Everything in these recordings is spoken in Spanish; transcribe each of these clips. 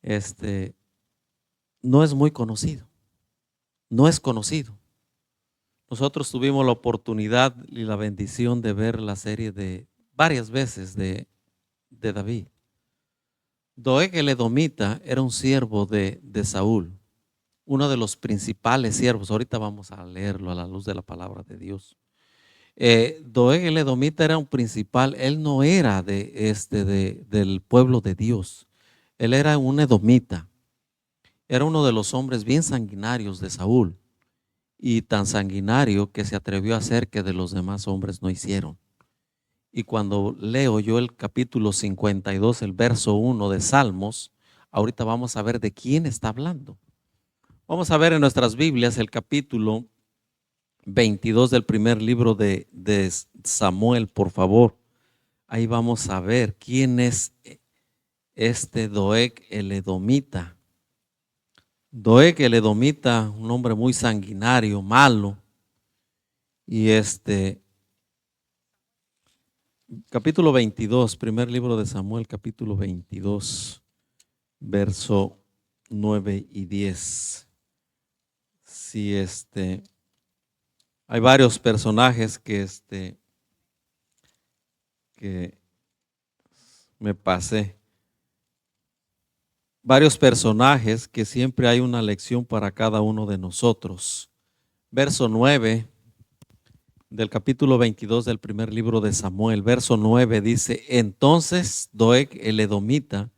este, no es muy conocido, no es conocido. Nosotros tuvimos la oportunidad y la bendición de ver la serie de varias veces de David. Doeg el edomita era un siervo de Saúl, uno de los principales siervos. Ahorita vamos a leerlo a la luz de la palabra de Dios. Doeg el edomita era un principal, él no era del pueblo de Dios, él era un edomita, era uno de los hombres bien sanguinarios de Saúl, y tan sanguinario que se atrevió a hacer que de los demás hombres no hicieron. Y cuando leo yo el capítulo 52, el verso 1 de Salmos, ahorita vamos a ver de quién está hablando. Vamos a ver en nuestras Biblias el capítulo 22 del primer libro de Samuel, por favor. Ahí vamos a ver quién es este Doeg el edomita. Doeg el edomita, un hombre muy sanguinario, malo. Y capítulo 22, primer libro de Samuel, capítulo 22, verso 9 y 10. Sí, hay varios personajes que me pasé. Varios personajes que siempre hay una lección para cada uno de nosotros. Verso 9 del capítulo 22 del primer libro de Samuel, verso 9 dice: entonces Doeg el edomita,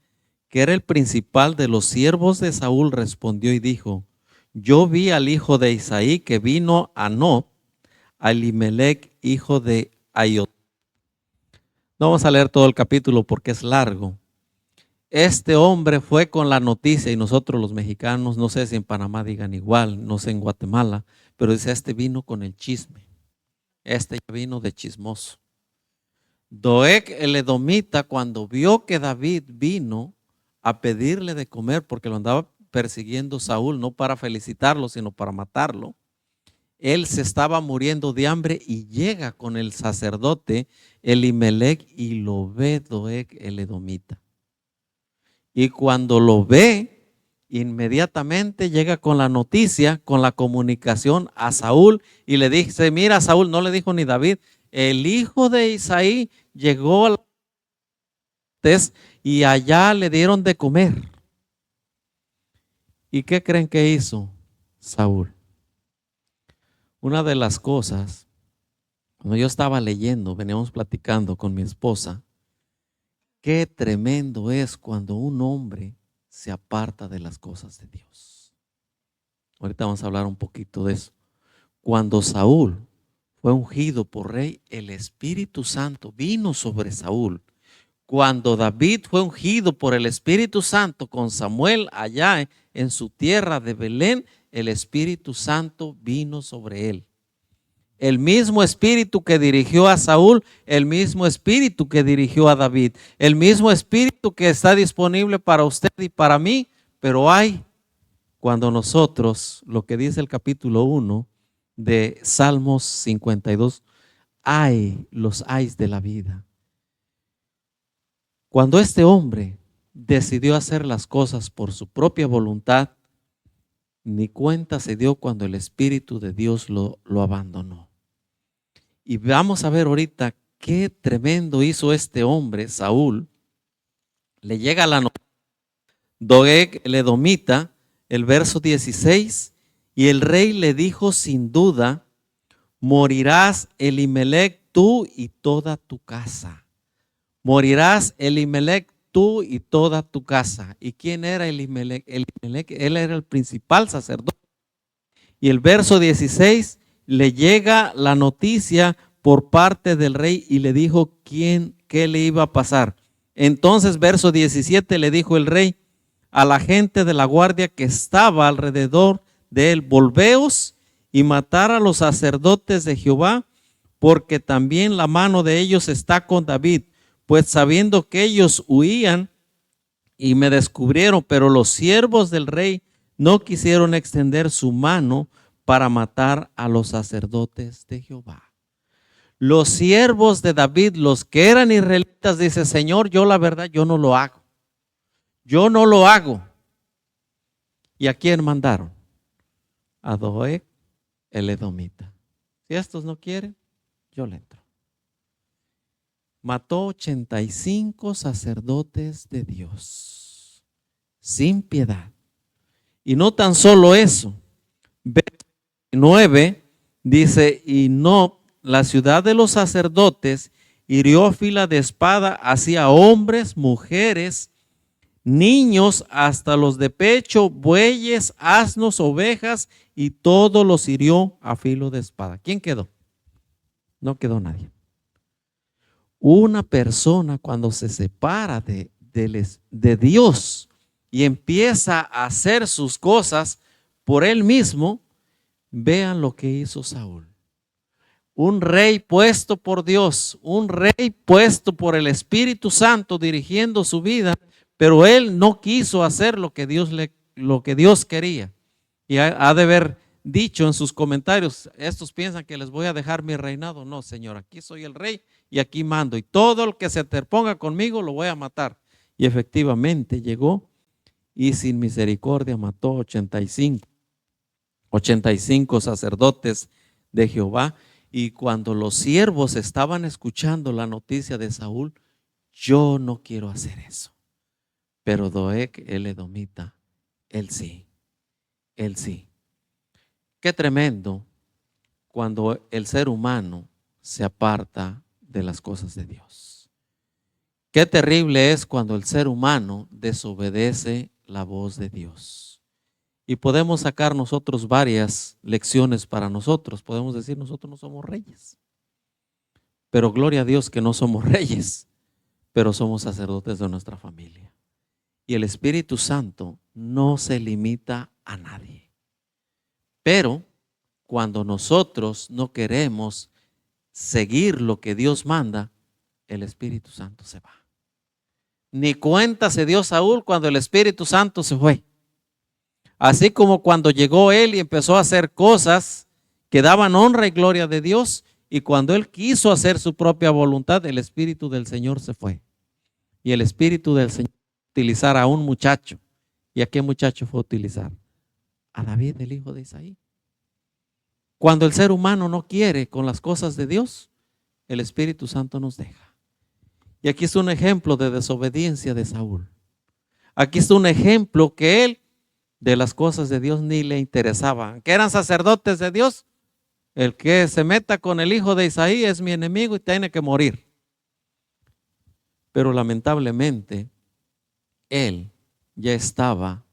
que era el principal de los siervos de Saúl, respondió y dijo: yo vi al hijo de Isaí que vino a Nob, a Elimelec, hijo de Aiot. No vamos a leer todo el capítulo porque es largo. Este hombre fue con la noticia, y nosotros los mexicanos, no sé si en Panamá digan igual, no sé en Guatemala, pero dice: este vino con el chisme, este vino de chismoso. Doeg el edomita, cuando vio que David vino a pedirle de comer, porque lo andaba persiguiendo Saúl, no para felicitarlo, sino para matarlo, él se estaba muriendo de hambre y llega con el sacerdote Elimelec y lo ve Doeg el edomita. Y cuando lo ve, inmediatamente llega con la noticia, con la comunicación a Saúl y le dice: mira, Saúl, no le dijo ni David, el hijo de Isaí llegó a y allá le dieron de comer. ¿Y qué creen que hizo Saúl? Una de las cosas, cuando yo estaba leyendo, veníamos platicando con mi esposa, qué tremendo es cuando un hombre se aparta de las cosas de Dios. Ahorita vamos a hablar un poquito de eso. Cuando Saúl fue ungido por rey, el Espíritu Santo vino sobre Saúl. Cuando David fue ungido por el Espíritu Santo con Samuel allá en su tierra de Belén, el Espíritu Santo vino sobre él. El mismo espíritu que dirigió a Saúl, el mismo espíritu que dirigió a David, el mismo espíritu que está disponible para usted y para mí, pero hay cuando nosotros, lo que dice el capítulo 1 de Salmos 52, hay los ayes de la vida. Cuando este hombre decidió hacer las cosas por su propia voluntad, ni cuenta se dio cuando el Espíritu de Dios lo abandonó. Y vamos a ver ahorita qué tremendo hizo este hombre, Saúl. Le llega la noticia, Doeg el edomita, el verso 16, y el rey le dijo: sin duda, morirás, Elimelec, tú y toda tu casa. Morirás, Elimelec, tú y toda tu casa. ¿Y quién era Elimelec? Elimelec, él era el principal sacerdote. Y el verso 16, le llega la noticia por parte del rey y le dijo qué le iba a pasar. Entonces, verso 17, le dijo el rey a la gente de la guardia que estaba alrededor de él: volveos y matar a los sacerdotes de Jehová, porque también la mano de ellos está con David, pues sabiendo que ellos huían y me descubrieron, pero los siervos del rey no quisieron extender su mano para matar a los sacerdotes de Jehová. Los siervos de David, los que eran israelitas, dice: Señor, yo la verdad, yo no lo hago. Yo no lo hago. ¿Y a quién mandaron? A Doeg, el edomita. Si estos no quieren, yo le entro. Mató 85 sacerdotes de Dios, sin piedad. Y no tan solo eso. Verso 9 dice, y no, la ciudad de los sacerdotes hirió fila de espada hacia hombres, mujeres, niños, hasta los de pecho, bueyes, asnos, ovejas, y todos los hirió a filo de espada. ¿Quién quedó? No quedó nadie. Una persona cuando se separa de Dios y empieza a hacer sus cosas por él mismo, vean lo que hizo Saúl. Un rey puesto por Dios, un rey puesto por el Espíritu Santo dirigiendo su vida, pero él no quiso hacer lo que Dios quería. Y ha de haber dicho en sus comentarios, estos piensan que les voy a dejar mi reinado. No, Señor, aquí soy el rey y aquí mando. Y todo el que se interponga conmigo lo voy a matar. Y efectivamente llegó y sin misericordia mató 85 sacerdotes de Jehová. Y cuando los siervos estaban escuchando la noticia de Saúl, yo no quiero hacer eso. Pero Doeg, el edomita, él sí. Qué tremendo cuando el ser humano se aparta de las cosas de Dios. Qué terrible es cuando el ser humano desobedece la voz de Dios. Y podemos sacar nosotros varias lecciones para nosotros. Podemos decir, nosotros no somos reyes. Pero gloria a Dios que no somos reyes, pero somos sacerdotes de nuestra familia. Y el Espíritu Santo no se limita a nadie. Pero cuando nosotros no queremos seguir lo que Dios manda, el Espíritu Santo se va. Ni cuenta se dio Saúl cuando el Espíritu Santo se fue. Así como cuando llegó él y empezó a hacer cosas que daban honra y gloria de Dios, y cuando él quiso hacer su propia voluntad, el Espíritu del Señor se fue. Y el Espíritu del Señor utilizar a un muchacho. ¿Y a qué muchacho fue a utilizar? A David, el hijo de Isaí. Cuando el ser humano no quiere con las cosas de Dios, el Espíritu Santo nos deja. Y aquí está un ejemplo de desobediencia de Saúl. Aquí está un ejemplo que él de las cosas de Dios ni le interesaba. Que eran sacerdotes de Dios. El que se meta con el hijo de Isaí es mi enemigo y tiene que morir. Pero lamentablemente, él ya estaba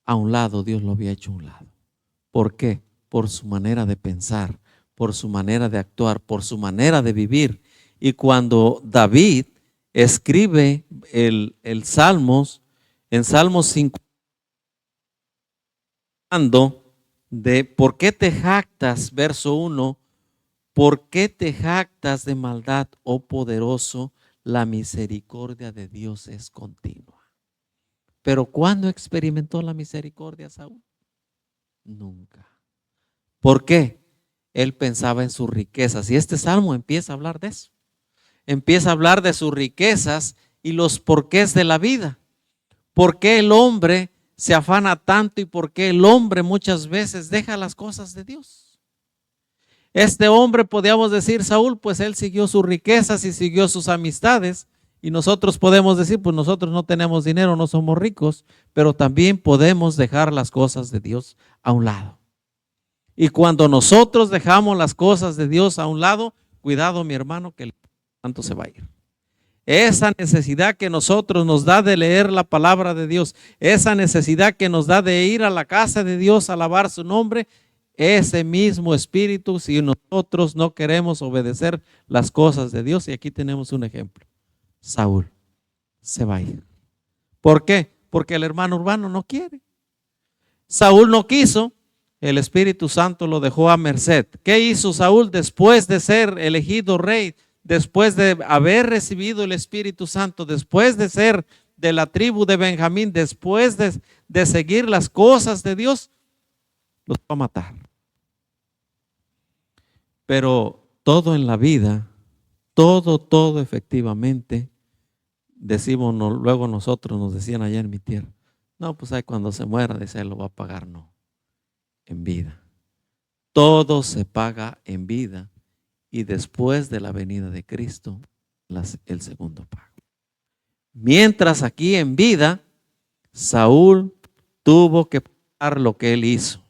a un lado, Dios lo había hecho a un lado. ¿Por qué? Por su manera de pensar, por su manera de actuar, por su manera de vivir. Y cuando David escribe el Salmos, en Salmos 5, de ¿por qué te jactas? Verso 1, ¿por qué te jactas de maldad, oh poderoso? La misericordia de Dios es continua. Pero ¿cuándo experimentó la misericordia Saúl? Nunca. ¿Por qué? Él pensaba en sus riquezas. Y este salmo empieza a hablar de eso. Empieza a hablar de sus riquezas y los porqués de la vida. ¿Por qué el hombre se afana tanto y por qué el hombre muchas veces deja las cosas de Dios? Este hombre, podríamos decir, Saúl, pues él siguió sus riquezas y siguió sus amistades. Y nosotros podemos decir, pues nosotros no tenemos dinero, no somos ricos, pero también podemos dejar las cosas de Dios a un lado. Y cuando nosotros dejamos las cosas de Dios a un lado, cuidado mi hermano, que el Santo se va a ir. Esa necesidad que nosotros nos da de leer la palabra de Dios, esa necesidad que nos da de ir a la casa de Dios a alabar su nombre, ese mismo espíritu, si nosotros no queremos obedecer las cosas de Dios, y aquí tenemos un ejemplo, Saúl se va a ir. ¿Por qué? Porque el hermano urbano no quiere. Saúl no quiso, el Espíritu Santo lo dejó a merced. ¿Qué hizo Saúl después de ser elegido rey? Después de haber recibido el Espíritu Santo, después de ser de la tribu de Benjamín, después de seguir las cosas de Dios, los va a matar. Pero todo en la vida, todo efectivamente, decimos luego nosotros, nos decían allá en mi tierra, No, pues ahí cuando se muera, dice, él lo va a pagar. No, en vida. Todo se paga en vida y después de la venida de Cristo, el segundo pago. Mientras aquí en vida, Saúl tuvo que pagar lo que él hizo.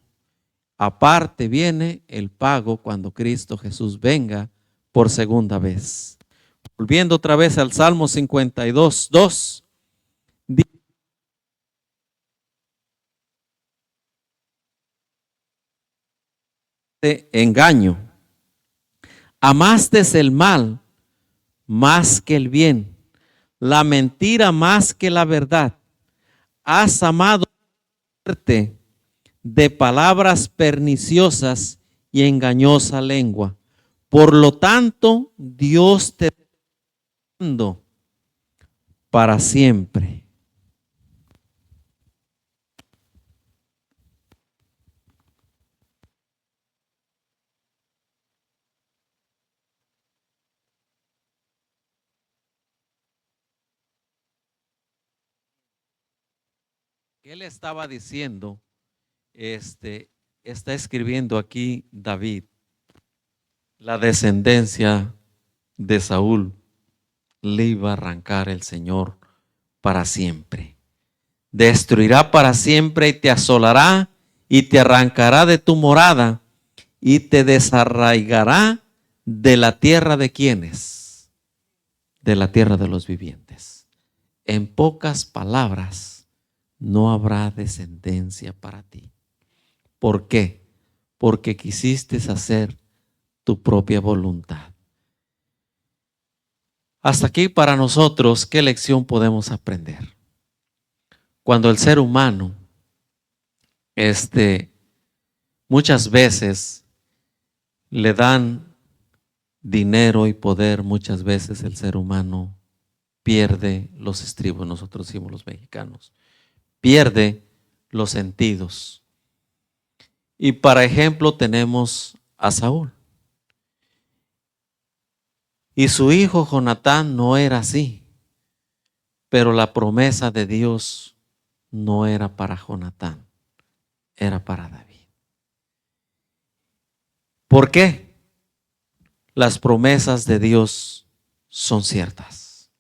Aparte viene el pago cuando Cristo Jesús venga por segunda vez. Volviendo otra vez al Salmo 52, 2. Engaño. Amaste el mal más que el bien, la mentira más que la verdad. Has amado la muerte de palabras perniciosas y engañosa lengua. Por lo tanto, Dios te da para siempre. Él estaba diciendo, está escribiendo aquí David, la descendencia de Saúl le iba a arrancar el Señor para siempre. Destruirá para siempre y te asolará y te arrancará de tu morada y te desarraigará de la tierra de quienes, de la tierra de los vivientes. En pocas palabras, no habrá descendencia para ti. ¿Por qué? Porque quisiste hacer tu propia voluntad. Hasta aquí para nosotros, ¿qué lección podemos aprender? Cuando el ser humano, muchas veces le dan dinero y poder, muchas veces el ser humano pierde los estribos, nosotros decimos los mexicanos, pierde los sentidos. Y para ejemplo tenemos a Saúl. Y su hijo Jonatán no era así, pero la promesa de Dios no era para Jonatán, era para David. ¿Por qué? Las promesas de Dios son ciertas.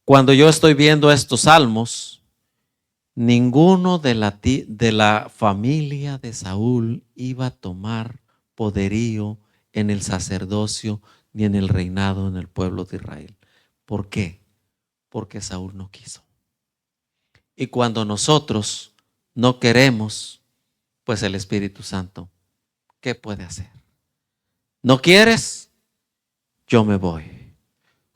Cuando yo estoy viendo estos salmos, ninguno de la familia de Saúl iba a tomar poderío en el sacerdocio ni en el reinado en el pueblo de Israel. ¿Por qué? Porque Saúl no quiso. Y cuando nosotros no queremos, pues el Espíritu Santo, ¿qué puede hacer? ¿No quieres? Yo me voy.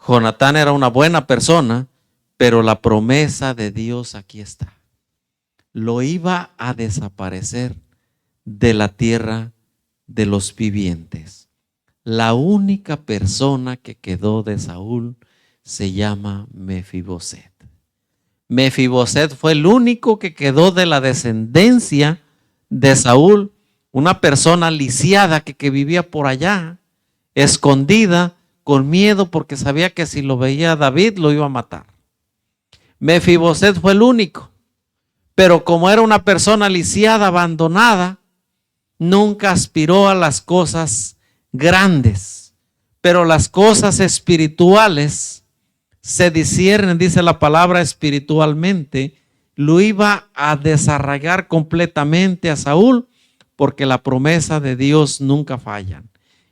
Jonatán era una buena persona, pero la promesa de Dios aquí está. Lo iba a desaparecer de la tierra de los vivientes. La única persona que quedó de Saúl se llama Mefiboset. Mefiboset fue el único que quedó de la descendencia de Saúl, una persona lisiada que vivía por allá, escondida, con miedo porque sabía que si lo veía David lo iba a matar. Mefiboset fue el único, pero como era una persona lisiada, abandonada, nunca aspiró a las cosas grandes, pero las cosas espirituales se disciernen, dice la palabra, espiritualmente. Lo iba a desarraigar completamente a Saúl, porque la promesa de Dios nunca falla.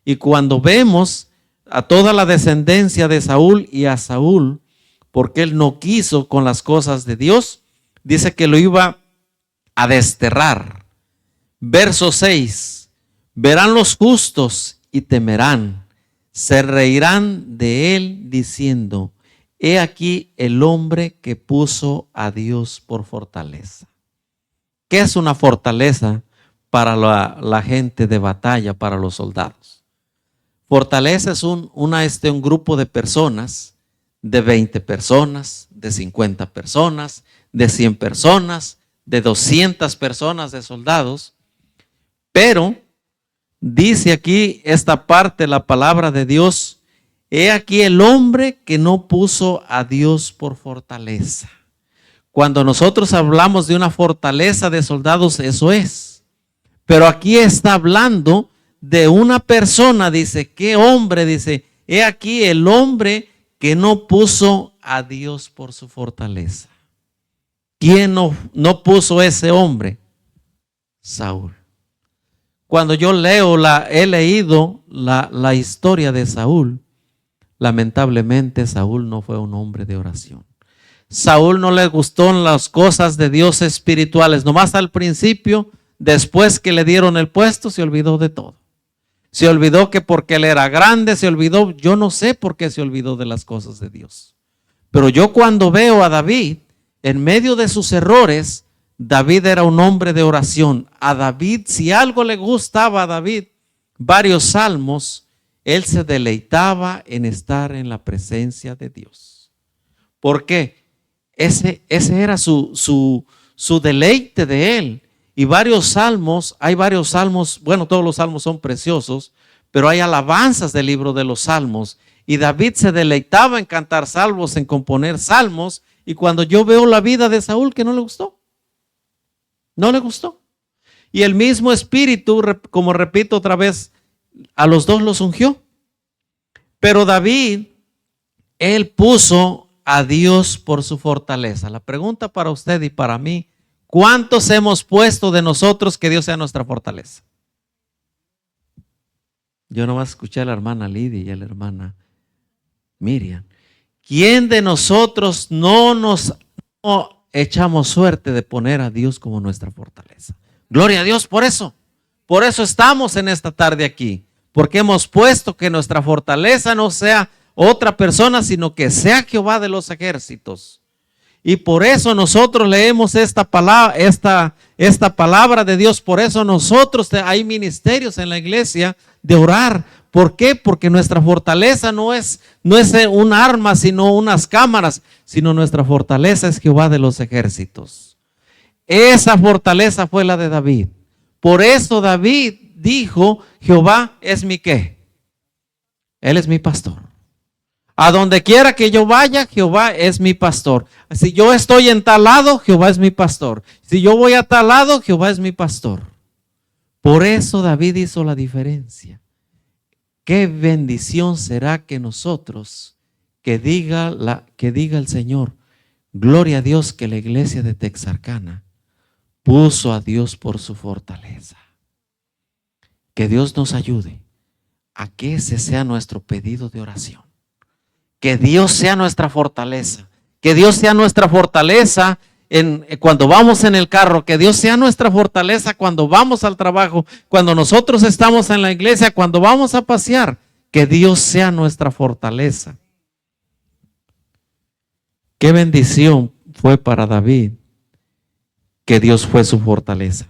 Y cuando vemos a toda la descendencia de Saúl y a Saúl, porque él no quiso con las cosas de Dios, dice que lo iba a desterrar. Verso 6, verán los justos y temerán, se reirán de él diciendo, he aquí el hombre que puso a Dios por fortaleza. ¿Qué es una fortaleza para la gente de batalla, para los soldados? Fortaleza es un grupo de personas, de 20 personas, de 50 personas, de 100 personas, de 200 personas de soldados. Pero dice aquí esta parte, la palabra de Dios, he aquí el hombre que no puso a Dios por fortaleza. Cuando nosotros hablamos de una fortaleza de soldados, eso es. Pero aquí está hablando de una persona, dice, ¿qué hombre? Dice, he aquí el hombre que no puso a Dios por su fortaleza. ¿Quién no puso ese hombre? Saúl. Cuando yo he leído la historia de Saúl, lamentablemente Saúl no fue un hombre de oración. Saúl no le gustó las cosas de Dios espirituales, nomás al principio, después que le dieron el puesto, se olvidó de todo. Se olvidó que porque él era grande, se olvidó, yo no sé por qué se olvidó de las cosas de Dios. Pero yo cuando veo a David, en medio de sus errores, David era un hombre de oración. A David, si algo le gustaba a David, varios salmos, él se deleitaba en estar en la presencia de Dios. ¿Por qué? Ese era su deleite de él. Y hay varios salmos, bueno, todos los salmos son preciosos, pero hay alabanzas del libro de los salmos. Y David se deleitaba en cantar salmos, en componer salmos. Y cuando yo veo la vida de Saúl, que no le gustó. No le gustó. Y el mismo espíritu, como repito otra vez, a los dos los ungió. Pero David, él puso a Dios por su fortaleza. La pregunta para usted y para mí, ¿cuántos hemos puesto de nosotros que Dios sea nuestra fortaleza? Yo nomás escuché a la hermana Lidia y a la hermana Miriam. ¿Quién de nosotros no echamos suerte de poner a Dios como nuestra fortaleza? Gloria a Dios por eso. Por eso estamos en esta tarde aquí. Porque hemos puesto que nuestra fortaleza no sea otra persona, sino que sea Jehová de los ejércitos. Y por eso nosotros leemos esta palabra de Dios. Por eso nosotros hay ministerios en la iglesia de orar. ¿Por qué? Porque nuestra fortaleza no es un arma, sino unas cámaras, sino nuestra fortaleza es Jehová de los ejércitos. Esa fortaleza fue la de David. Por eso David dijo, Jehová es mi ¿qué? Él es mi pastor. A donde quiera que yo vaya, Jehová es mi pastor. Si yo estoy en tal lado, Jehová es mi pastor. Si yo voy a tal lado, Jehová es mi pastor. Por eso David hizo la diferencia. Qué bendición será que nosotros, que diga el Señor, gloria a Dios que la iglesia de Texarkana puso a Dios por su fortaleza. Que Dios nos ayude a que ese sea nuestro pedido de oración. Que Dios sea nuestra fortaleza. Que Dios sea nuestra fortaleza cuando vamos en el carro. Que Dios sea nuestra fortaleza cuando vamos al trabajo. Cuando nosotros estamos en la iglesia. Cuando vamos a pasear. Que Dios sea nuestra fortaleza. Qué bendición fue para David que Dios fue su fortaleza.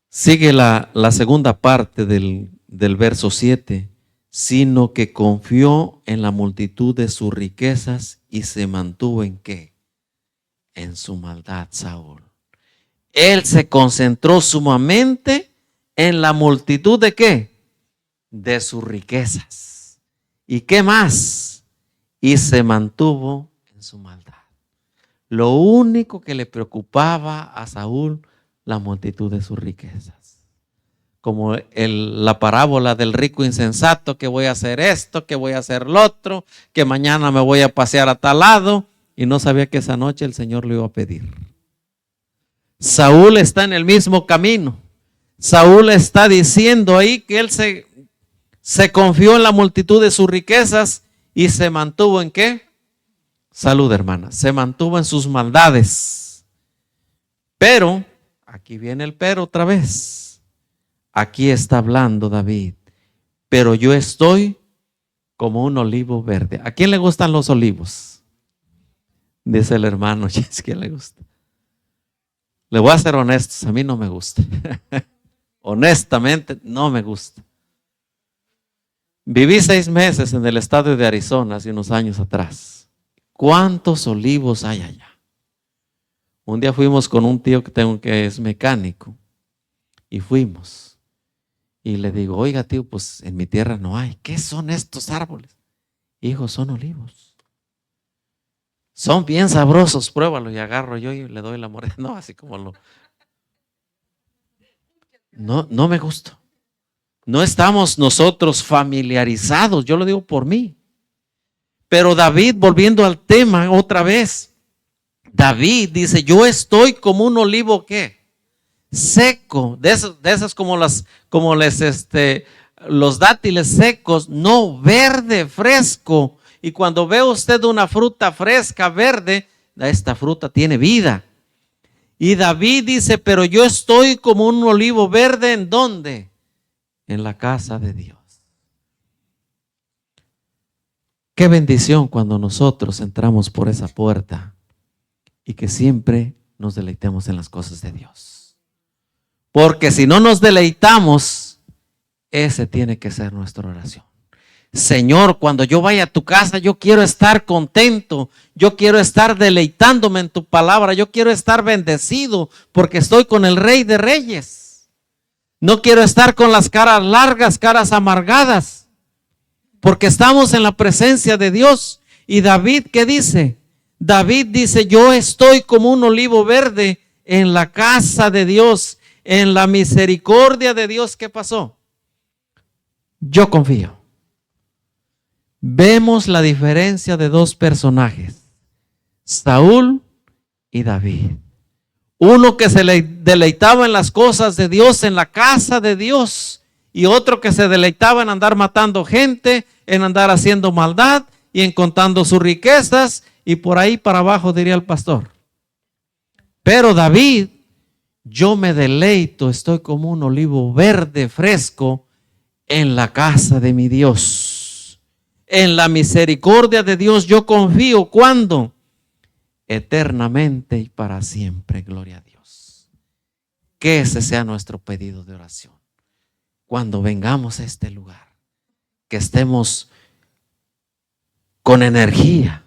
Sigue la segunda parte del verso 7. Sino que confió en la multitud de sus riquezas y se mantuvo ¿en qué? En su maldad, Saúl. Él se concentró sumamente en la multitud ¿de qué? De sus riquezas. ¿Y qué más? Y se mantuvo en su maldad. Lo único que le preocupaba a Saúl, la multitud de sus riquezas. Como la parábola del rico insensato, que voy a hacer esto, que voy a hacer lo otro, que mañana me voy a pasear a tal lado, y no sabía que esa noche el Señor le iba a pedir. Saúl está en el mismo camino. Saúl está diciendo ahí que él se confió en la multitud de sus riquezas y se mantuvo ¿en qué? Salud, hermana. Se mantuvo en sus maldades. Pero, aquí viene el pero otra vez. Aquí está hablando David, pero yo estoy como un olivo verde. ¿A quién le gustan los olivos? Dice el hermano, es que le gusta. Le voy a ser honesto, a mí no me gusta. Honestamente, no me gusta. Viví 6 meses en el estado de Arizona hace unos años atrás. ¿Cuántos olivos hay allá? Un día fuimos con un tío que es mecánico y fuimos. Y le digo, oiga tío, pues en mi tierra no hay. ¿Qué son estos árboles? Hijo, son olivos. Son bien sabrosos, pruébalo. Y agarro yo y le doy la mordida. No, así como lo. No me gustó. No estamos nosotros familiarizados, yo lo digo por mí. Pero David, volviendo al tema otra vez, David dice, yo estoy como un olivo, ¿qué? Seco, de esas como los dátiles secos, no verde, fresco. Y cuando ve usted una fruta fresca, verde, esta fruta tiene vida. Y David dice, pero yo estoy como un olivo verde, ¿en dónde? En la casa de Dios. Qué bendición cuando nosotros entramos por esa puerta y que siempre nos deleitemos en las cosas de Dios. Porque si no nos deleitamos, ese tiene que ser nuestra oración. Señor, cuando yo vaya a tu casa, yo quiero estar contento, yo quiero estar deleitándome en tu palabra, yo quiero estar bendecido porque estoy con el Rey de Reyes. No quiero estar con las caras largas, caras amargadas, porque estamos en la presencia de Dios. Y David, ¿qué dice? David dice, yo estoy como un olivo verde en la casa de Dios, en la misericordia de Dios. ¿Qué pasó? Yo confío. Vemos la diferencia de dos personajes, Saúl y David. Uno que se deleitaba en las cosas de Dios, en la casa de Dios, y otro que se deleitaba en andar matando gente, en andar haciendo maldad y en contando sus riquezas, y por ahí para abajo diría el pastor. Pero David, yo me deleito, estoy como un olivo verde fresco en la casa de mi Dios. En la misericordia de Dios yo confío. ¿Cuándo? Eternamente y para siempre. Gloria a Dios. Que ese sea nuestro pedido de oración. Cuando vengamos a este lugar, que estemos con energía,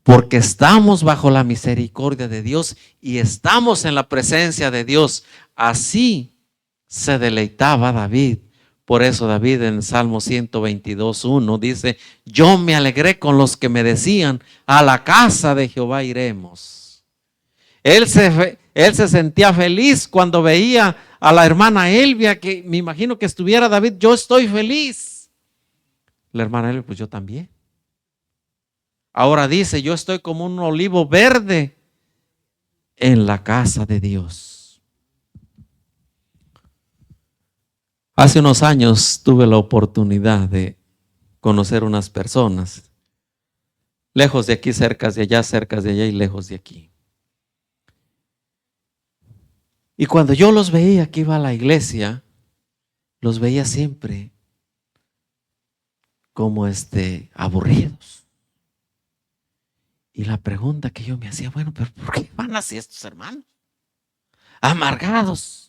porque estamos bajo la misericordia de Dios y estamos en la presencia de Dios. Así se deleitaba David. Por eso David en Salmo 122:1 dice, yo me alegré con los que me decían, a la casa de Jehová iremos. Él se sentía feliz cuando veía a la hermana Elvia, que me imagino que estuviera David, yo estoy feliz. La hermana Elvia, pues yo también. Ahora dice, yo estoy como un olivo verde en la casa de Dios. Hace unos años tuve la oportunidad de conocer unas personas, lejos de aquí, cerca de allá y lejos de aquí. Y cuando yo los veía que iba a la iglesia, los veía siempre como aburridos. Y la pregunta que yo me hacía, bueno, pero ¿por qué van así estos hermanos? Amargados.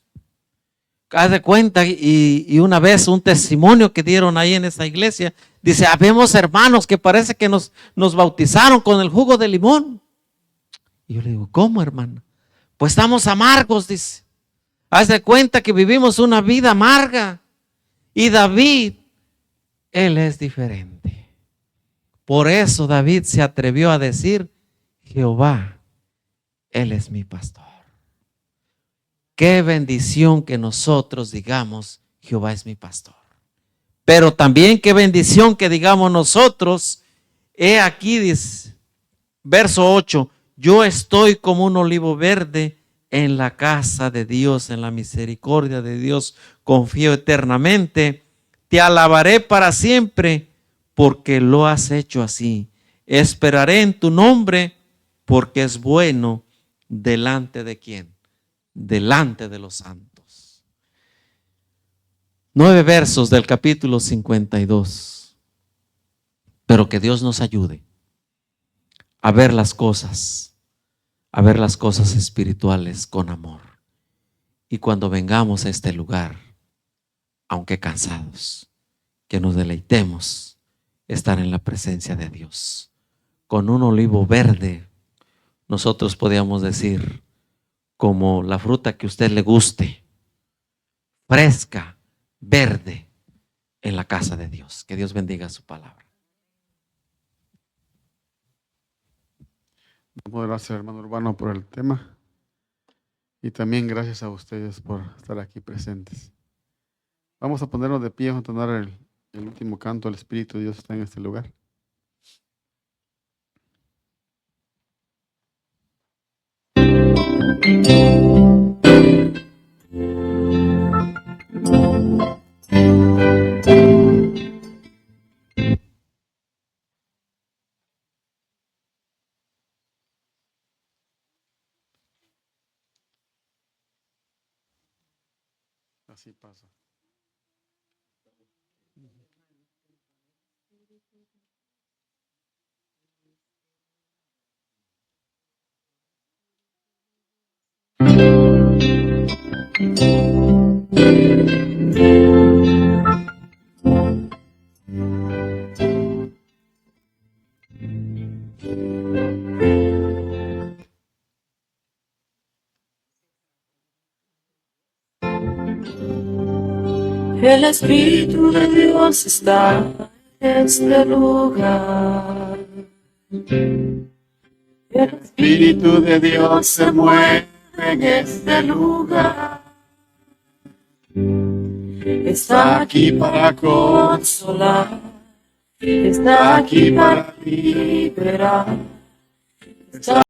Haz de cuenta, y una vez un testimonio que dieron ahí en esa iglesia, dice, habemos hermanos que parece que nos bautizaron con el jugo de limón. Y yo le digo, ¿cómo, hermana? Pues estamos amargos, dice. Haz de cuenta que vivimos una vida amarga. Y David, él es diferente. Por eso David se atrevió a decir, Jehová, él es mi pastor. Qué bendición que nosotros digamos, Jehová es mi pastor. Pero también qué bendición que digamos nosotros, he aquí, dice, verso 8, yo estoy como un olivo verde en la casa de Dios, en la misericordia de Dios, confío eternamente, te alabaré para siempre, porque lo has hecho así. Esperaré en tu nombre, porque es bueno delante de quién. Delante de los santos. 9 versos del capítulo 52. Pero que Dios nos ayude a ver las cosas espirituales con amor. Y cuando vengamos a este lugar, aunque cansados, que nos deleitemos estar en la presencia de Dios. Con un olivo verde, nosotros podríamos decir, como la fruta que a usted le guste, fresca, verde, en la casa de Dios. Que Dios bendiga su palabra. Gracias, hermano Urbano, por el tema. Y también gracias a ustedes por estar aquí presentes. Vamos a ponernos de pie, vamos a entonar el último canto. El Espíritu de Dios está en este lugar. Así pasa. El Espíritu de Dios está en este lugar. El Espíritu de Dios se mueve en este lugar. Está aquí para consolar, está aquí para liberar. Está